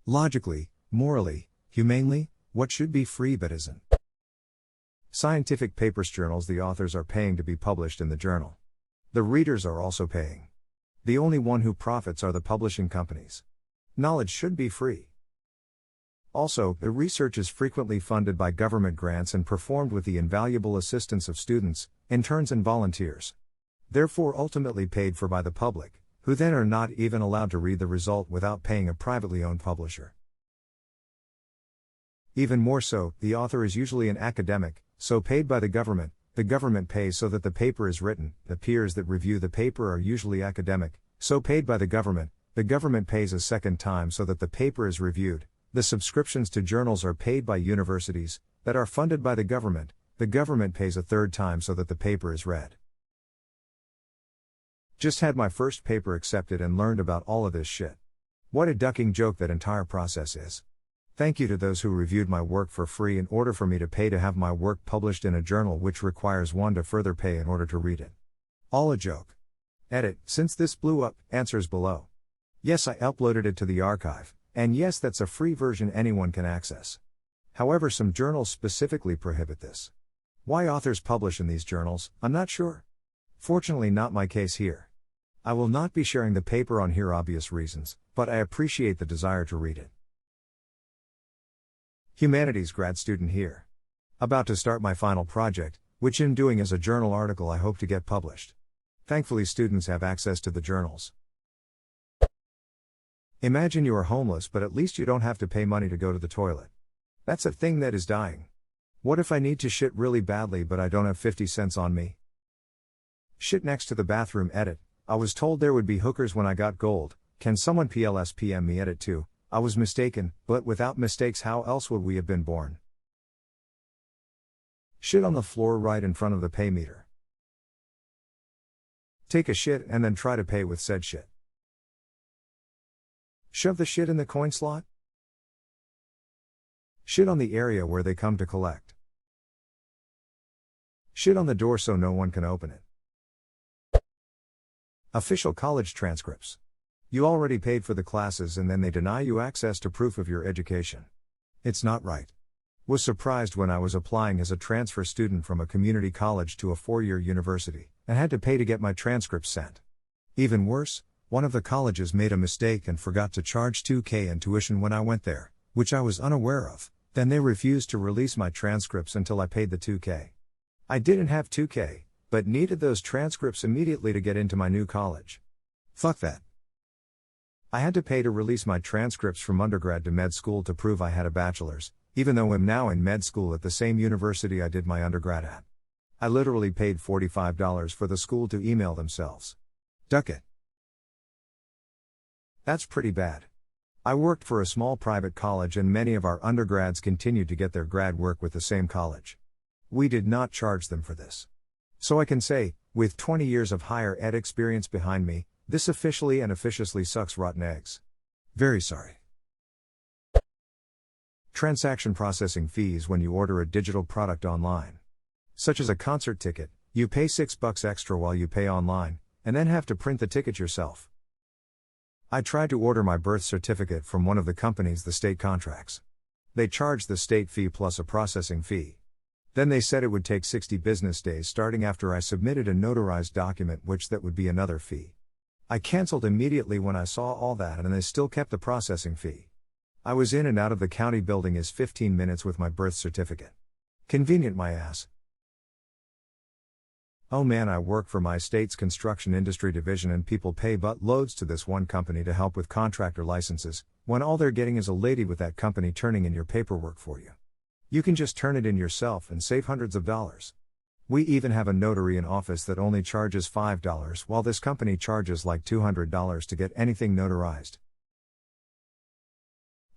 Logically, morally, humanely, what should be free but isn't? Scientific papers journals, the authors are paying to be published in the journal. The readers are also paying. The only one who profits are the publishing companies. Knowledge should be free. Also, the research is frequently funded by government grants and performed with the invaluable assistance of students, interns and volunteers. Therefore ultimately paid for by the public, who then are not even allowed to read the result without paying a privately owned publisher. Even more so, the author is usually an academic, so paid by the government pays so that the paper is written. The peers that review the paper are usually academic, so paid by the government pays a second time so that the paper is reviewed. The subscriptions to journals are paid by universities, that are funded by the government pays a third time so that the paper is read. Just had my first paper accepted and learned about all of this shit. What a ducking joke that entire process is. Thank you to those who reviewed my work for free in order for me to pay to have my work published in a journal which requires one to further pay in order to read it. All a joke. Edit, since this blew up, answers below. Yes, I uploaded it to the archive, and yes, that's a free version anyone can access. However, some journals specifically prohibit this. Why authors publish in these journals, I'm not sure. Fortunately, not my case here. I will not be sharing the paper on here, obvious reasons, but I appreciate the desire to read it. Humanities grad student here. About to start my final project, which in doing is a journal article I hope to get published. Thankfully, students have access to the journals. Imagine you are homeless, but at least you don't have to pay money to go to the toilet. That's a thing that is dying. What if I need to shit really badly but I don't have 50 cents on me? Shit next to the bathroom. Edit, I was told there would be hookers when I got gold. Can someone PM me? Edit 2. I was mistaken, but without mistakes how else would we have been born? Shit on the floor right in front of the pay meter. Take a shit and then try to pay with said shit. Shove the shit in the coin slot. Shit on the area where they come to collect. Shit on the door so no one can open it. Official college transcripts. You already paid for the classes and then they deny you access to proof of your education. It's not right. Was surprised when I was applying as a transfer student from a community college to a 4-year university, and had to pay to get my transcripts sent. Even worse, one of the colleges made a mistake and forgot to charge $2,000 in tuition when I went there, which I was unaware of. Then they refused to release my transcripts until I paid the $2,000. I didn't have $2,000, but needed those transcripts immediately to get into my new college. Fuck that. I had to pay to release my transcripts from undergrad to med school to prove I had a bachelor's, even though I'm now in med school at the same university I did my undergrad at. I literally paid $45 for the school to email themselves. Duck it. That's pretty bad. I worked for a small private college and many of our undergrads continued to get their grad work with the same college. We did not charge them for this. So I can say, with 20 years of higher ed experience behind me, this officially and officiously sucks rotten eggs. Very sorry. Transaction processing fees when you order a digital product online. Such as a concert ticket, you pay $6 extra while you pay online, and then have to print the ticket yourself. I tried to order my birth certificate from one of the companies the state contracts. They charged the state fee plus a processing fee. Then they said it would take 60 business days starting after I submitted a notarized document, which that would be another fee. I canceled immediately when I saw all that and they still kept the processing fee. I was in and out of the county building is 15 minutes with my birth certificate. Convenient my ass. Oh man, I work for my state's construction industry division and people pay buttloads to this one company to help with contractor licenses, when all they're getting is a lady with that company turning in your paperwork for you. You can just turn it in yourself and save hundreds of dollars. We even have a notary in office that only charges $5 while this company charges like $200 to get anything notarized.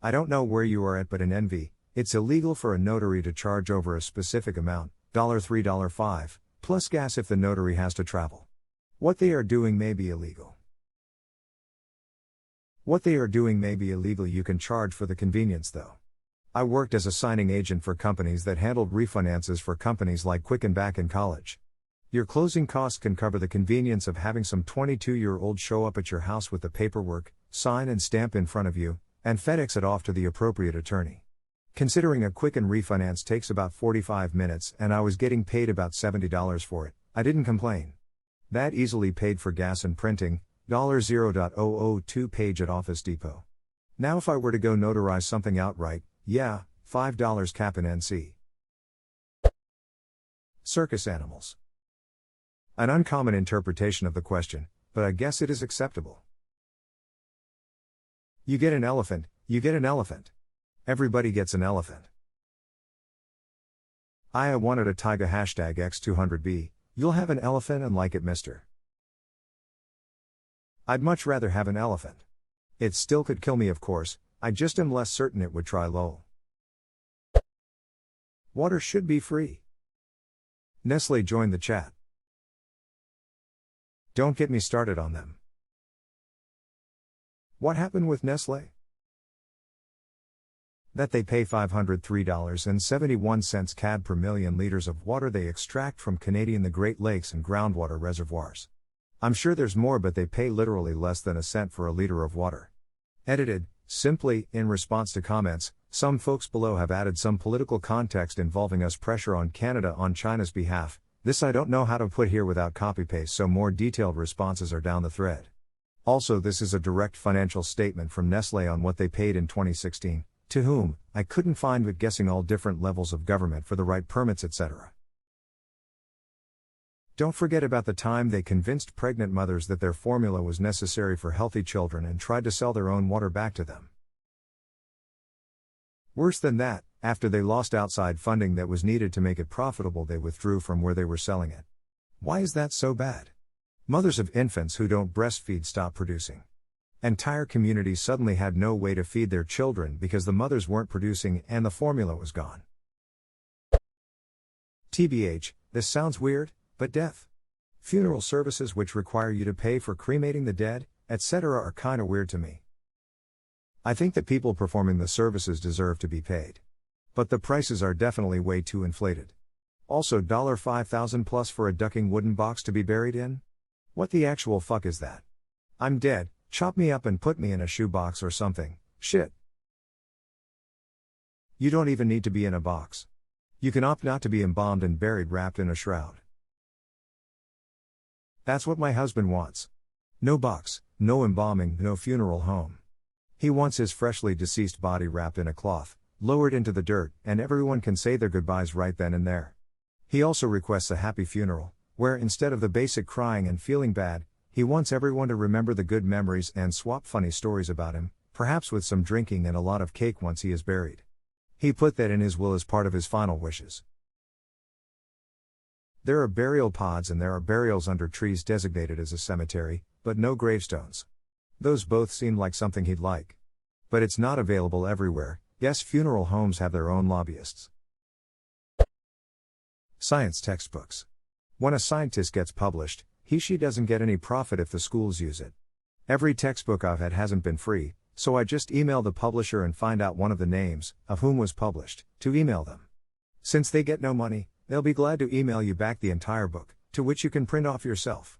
I don't know where you are at, but in NV, it's illegal for a notary to charge over a specific amount, $3, $5, plus gas if the notary has to travel. What they are doing may be illegal. You can charge for the convenience though. I worked as a signing agent for companies that handled refinances for companies like Quicken back in college. Your closing costs can cover the convenience of having some 22-year-old show up at your house with the paperwork, sign and stamp in front of you, and FedEx it off to the appropriate attorney. Considering a Quicken refinance takes about 45 minutes and I was getting paid about $70 for it, I didn't complain. That easily paid for gas and printing, $0.002 page at Office Depot. Now if I were to go notarize something outright, yeah, $5 cap in NC. Circus animals. An uncommon interpretation of the question, but I guess it is acceptable. You get an elephant, you get an elephant. Everybody gets an elephant. I wanted a taiga #X200B, you'll have an elephant and like it, mister. I'd much rather have an elephant. It still could kill me, of course, I just am less certain it would try. Lol. Water should be free. Nestle joined the chat. Don't get me started on them. What happened with Nestle? That they pay $503.71 CAD per million liters of water they extract from the Great Lakes and groundwater reservoirs. I'm sure there's more, but they pay literally less than a cent for a liter of water. Edited, simply, in response to comments, some folks below have added some political context involving us pressure on Canada on China's behalf. This I don't know how to put here without copy-paste, so more detailed responses are down the thread. Also, this is a direct financial statement from Nestle on what they paid in 2016, to whom, I couldn't find, but guessing all different levels of government for the right permits, etc. Don't forget about the time they convinced pregnant mothers that their formula was necessary for healthy children and tried to sell their own water back to them. Worse than that, after they lost outside funding that was needed to make it profitable, they withdrew from where they were selling it. Why is that so bad? Mothers of infants who don't breastfeed stop producing. Entire communities suddenly had no way to feed their children because the mothers weren't producing and the formula was gone. TBH, this sounds weird, but death, funeral services which require you to pay for cremating the dead, etc. are kinda weird to me. I think that people performing the services deserve to be paid. But the prices are definitely way too inflated. Also $5,000 plus for a ducking wooden box to be buried in? What the actual fuck is that? I'm dead, chop me up and put me in a shoebox or something, shit. You don't even need to be in a box. You can opt not to be embalmed and buried wrapped in a shroud. That's what my husband wants. No box, no embalming, no funeral home. He wants his freshly deceased body wrapped in a cloth, lowered into the dirt, and everyone can say their goodbyes right then and there. He also requests a happy funeral, where instead of the basic crying and feeling bad, he wants everyone to remember the good memories and swap funny stories about him, perhaps with some drinking and a lot of cake once he is buried. He put that in his will as part of his final wishes. There are burial pods and there are burials under trees designated as a cemetery, but no gravestones. Those both seem like something he'd like. But it's not available everywhere. Yes, funeral homes have their own lobbyists. Science textbooks. When a scientist gets published, he/she doesn't get any profit if the schools use it. Every textbook I've had hasn't been free, so I just email the publisher and find out one of the names, of whom was published, to email them. Since they get no money, they'll be glad to email you back the entire book, to which you can print off yourself.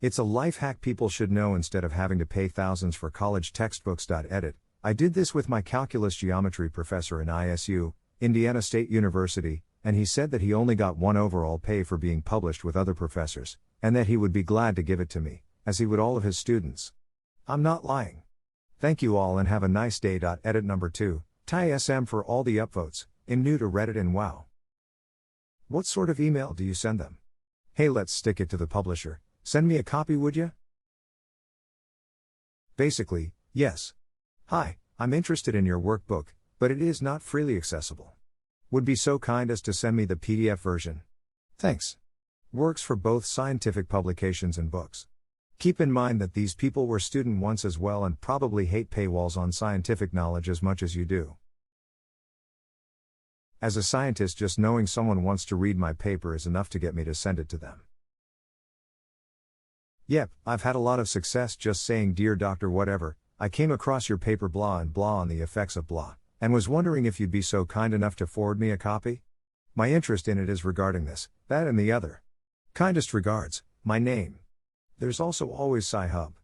It's a life hack people should know instead of having to pay thousands for college textbooks. Edit. I did this with my calculus geometry professor in ISU, Indiana State University, and he said that he only got one overall pay for being published with other professors, and that he would be glad to give it to me, as he would all of his students. I'm not lying. Thank you all and have a nice day. Edit number 2, Ty SM for all the upvotes, in new to Reddit and wow. What sort of email do you send them? Hey, let's stick it to the publisher, send me a copy would ya? Basically, yes. Hi, I'm interested in your workbook, but it is not freely accessible. Would be so kind as to send me the PDF version. Thanks. Works for both scientific publications and books. Keep in mind that these people were student once as well and probably hate paywalls on scientific knowledge as much as you do. As a scientist, just knowing someone wants to read my paper is enough to get me to send it to them. Yep, I've had a lot of success just saying dear doctor whatever, I came across your paper blah and blah on the effects of blah, and was wondering if you'd be so kind enough to forward me a copy? My interest in it is regarding this, that and the other. Kindest regards, my name. There's also always Sci-Hub.